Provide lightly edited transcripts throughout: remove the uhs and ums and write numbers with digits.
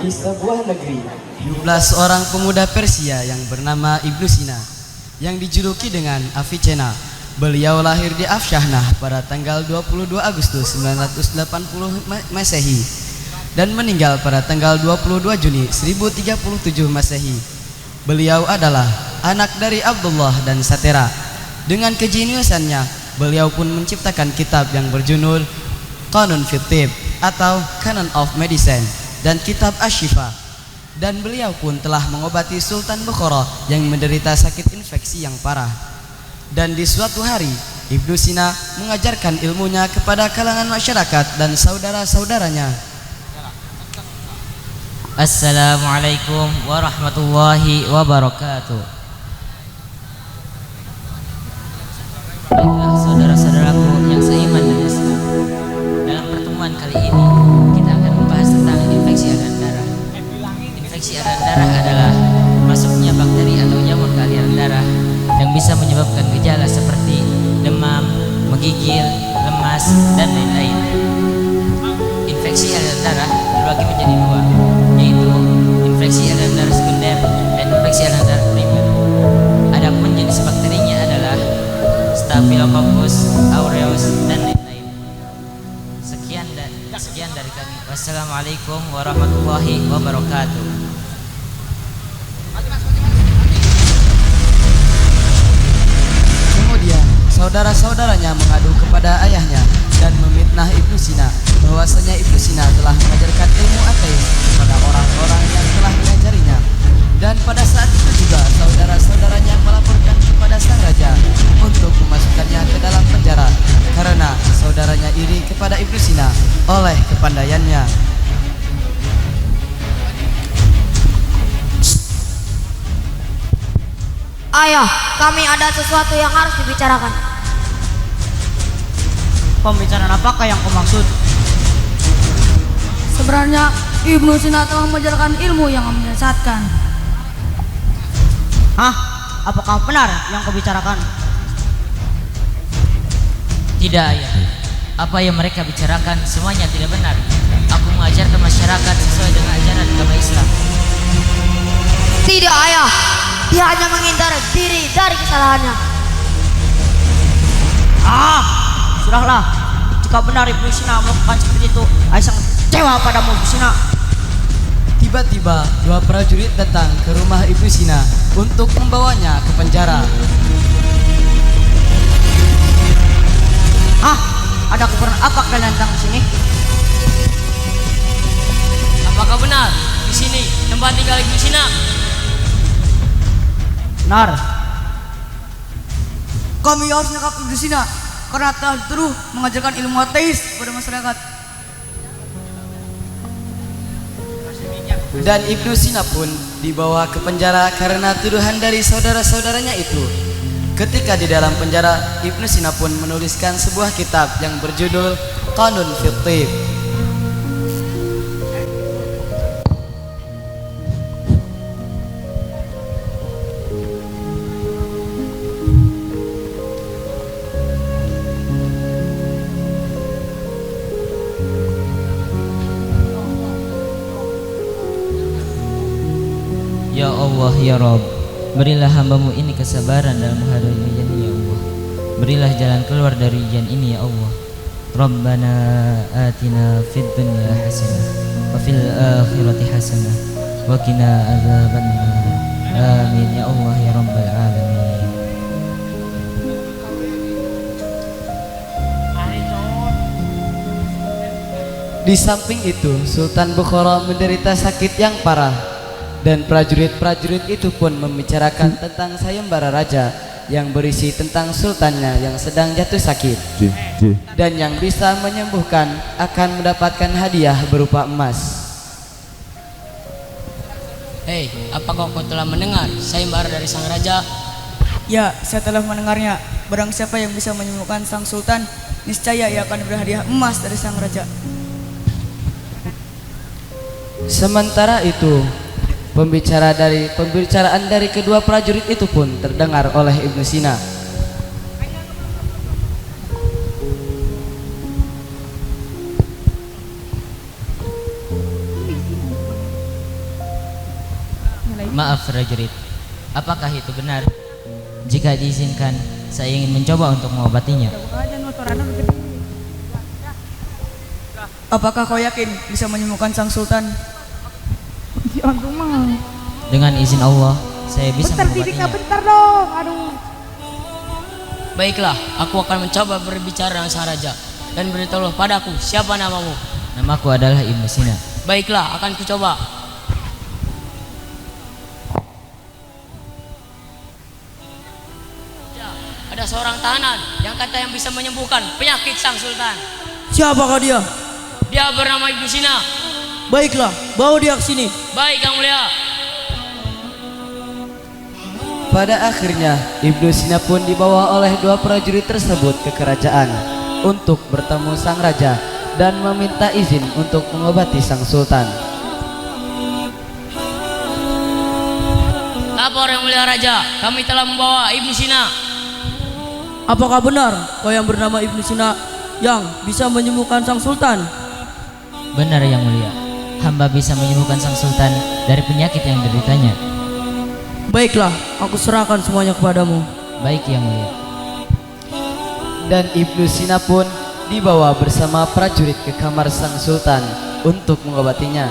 di sebuah negeri. 12 orang pemuda Persia yang bernama Ibnu Sina yang dijuluki dengan Avicenna. Beliau lahir di Afshahnah pada tanggal 22 Agustus 980 Masehi dan meninggal pada tanggal 22 Juni 1037 Masehi. Beliau adalah anak dari Abdullah dan Satera. Dengan kejeniusannya, beliau pun menciptakan kitab yang berjudul Qanun fit Tib atau Canon of Medicine dan kitab Asy-Syifa. Dan beliau pun telah mengobati Sultan Bukhara yang menderita sakit infeksi yang parah. Dan di suatu hari, Ibnu Sina mengajarkan ilmunya kepada kalangan masyarakat dan saudara-saudaranya. Assalamualaikum warahmatullahi wabarakatuh. Baiklah saudara-saudaraku yang seiman dan Islam, dalam pertemuan kali ini kita akan membahas tentang infeksi aliran darah. Infeksi aliran darah adalah masuknya bakteri atau jamur ke aliran darah yang bisa menyebabkan gejala seperti demam, menggigil, lemas, dan lain-lain. Infeksi aliran darah terbagi menjadi dua, yaitu infeksi aliran darah sekunder dan infeksi aliran darah primer. Adapun jenis bakterinya adalah Staphylococcus aureus dan lain-lain. Sekian dari kami. Wassalamualaikum warahmatullahi wabarakatuh. Kemudian saudara-saudaranya mengadu kepada ayahnya dan memfitnah Ibnu Sina bahwasanya Ibnu Sina telah mengajarkan ilmu ateis kepada orang-orang yang telah mengajarinya. Dan pada saat itu juga saudara-saudaranya melaporkan kepada sang raja untuk memasukkannya ke dalam penjara karena saudaranya iri kepada Ibnu Sina oleh kepandaiannya. Ayah, kami ada sesuatu yang harus dibicarakan. Pembicaraan apakah yang kau maksud? Sebenarnya Ibnu Sina telah mengajarkan ilmu yang menyesatkan. Hah? Apakah benar yang kau bicarakan? Tidak, ayah. Apa yang mereka bicarakan semuanya tidak benar. Aku mengajarkan masyarakat sesuai dengan ajaran agama Islam. Tidak, ayah. Dia hanya menghindar diri dari kesalahannya. Sudahlah. Jika benar Ibnu Sina melakukan seperti itu, ayah sangat kecewa padamu, Ibnu Sina. Tiba-tiba dua prajurit datang ke rumah Ibnu Sina untuk membawanya ke penjara. Ada keperluan apa kalian datang ke sini? Apakah benar di sini tempat tinggal Ibnu Sina? Benar. Kami harus menangkap Ibnu Sina karena telah dituduh mengajarkan ilmu ateis pada masyarakat. Dan Ibnu Sina pun dibawa ke penjara karena tuduhan dari saudara-saudaranya itu. Ketika di dalam penjara, Ibnu Sina pun menuliskan sebuah kitab yang berjudul Qanun fit Tib. Ya Allah, ya Rabb, berilah hambamu ini kesabaran dalam menghadapi ujian ini ya Allah. Berilah jalan keluar dari ujian ini ya Allah. Rabbana atina fid dunya hasanah wa fil akhirati hasanah wa qina adzabannar. Amin ya Allah ya Rabbal alamin. Di samping itu, Sultan Bukhara menderita sakit yang parah. Dan prajurit-prajurit itu pun membicarakan tentang sayembara raja yang berisi tentang sultannya yang sedang jatuh sakit dan yang bisa menyembuhkan akan mendapatkan hadiah berupa emas. Hei, apakah kau telah mendengar sayembara dari sang raja? Ya, saya telah mendengarnya. Barang siapa yang bisa menyembuhkan sang sultan, niscaya ia akan berhadiah emas dari sang raja. Sementara itu, pembicaraan dari kedua prajurit itu pun terdengar oleh Ibnu Sina. Maaf prajurit, apakah itu benar? Jika diizinkan, saya ingin mencoba untuk mengobatinya. Apakah kau yakin bisa menyembuhkan sang sultan? Dengan izin Allah, saya bisa mengobatinya. Baiklah, aku akan mencoba berbicara dengan sang raja. Dan beritahulah padaku, siapa namamu? Namaku adalah Ibnu Sina. Baiklah, akan kucoba. Ya, ada seorang tahanan yang katanya bisa menyembuhkan penyakit sang sultan. Siapakah dia? Dia bernama Ibnu Sina. Baiklah, bawa dia ke sini. Baik, Yang Mulia. Pada akhirnya, Ibnu Sina pun dibawa oleh dua prajurit tersebut ke kerajaan untuk bertemu sang raja dan meminta izin untuk mengobati sang sultan. Lapor Yang Mulia Raja, kami telah membawa Ibnu Sina. Apakah benar kau yang bernama Ibnu Sina yang bisa menyembuhkan sang sultan? Benar Yang Mulia, hamba bisa menyembuhkan sang sultan dari penyakit yang deritanya. Baiklah, aku serahkan semuanya kepadamu. Baik Yang Mulia. Dan Ibnu Sina pun dibawa bersama prajurit ke kamar sang sultan untuk mengobatinya.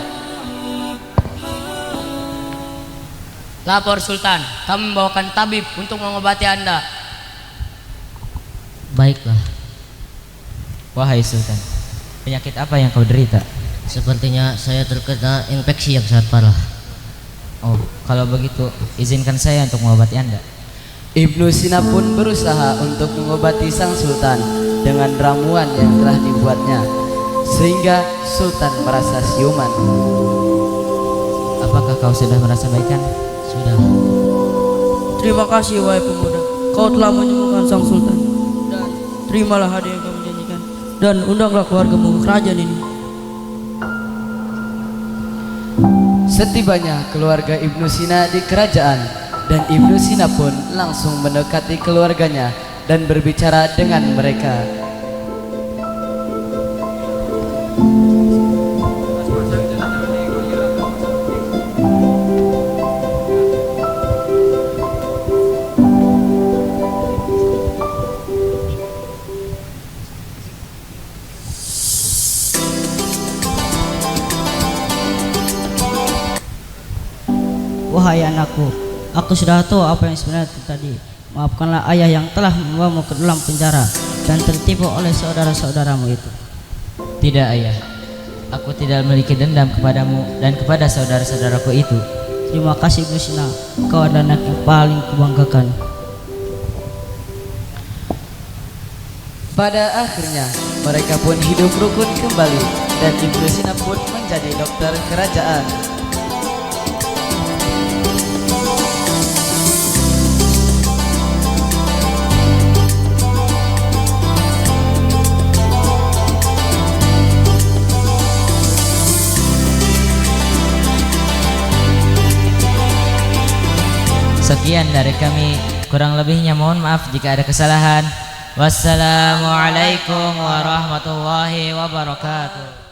Lapor Sultan, kami membawakan tabib untuk mengobati Anda. Baiklah. Wahai sultan, penyakit apa yang kau derita? Sepertinya saya terkena infeksi yang sangat parah. Oh, kalau begitu izinkan saya untuk mengobati Anda. Ibnu Sina pun berusaha untuk mengobati sang sultan dengan ramuan yang telah dibuatnya, sehingga sultan merasa siuman. Apakah kau sudah merasa baikan? Sudah. Terima kasih wahai pemuda, kau telah menyembuhkan sang sultan. Dan terimalah hadiah yang kami janjikan. Dan undanglah keluargamu ke kerajaan ini. Setibanya keluarga Ibnu Sina di kerajaan, dan Ibnu Sina pun langsung mendekati keluarganya dan berbicara dengan mereka. Wahai anakku, aku sudah tahu apa yang sebenarnya tadi. Maafkanlah ayah yang telah membawamu ke dalam penjara dan tertipu oleh saudara-saudaramu itu. Tidak ayah, aku tidak memiliki dendam kepadamu dan kepada saudara-saudaraku itu. Terima kasih Ibnu Sina, kau adalah anak yang paling kubanggakan. Pada akhirnya mereka pun hidup rukun kembali, dan Ibnu Sina pun menjadi dokter kerajaan. Sekian dari kami, kurang lebihnya mohon maaf jika ada kesalahan. Wassalamualaikum warahmatullahi wabarakatuh.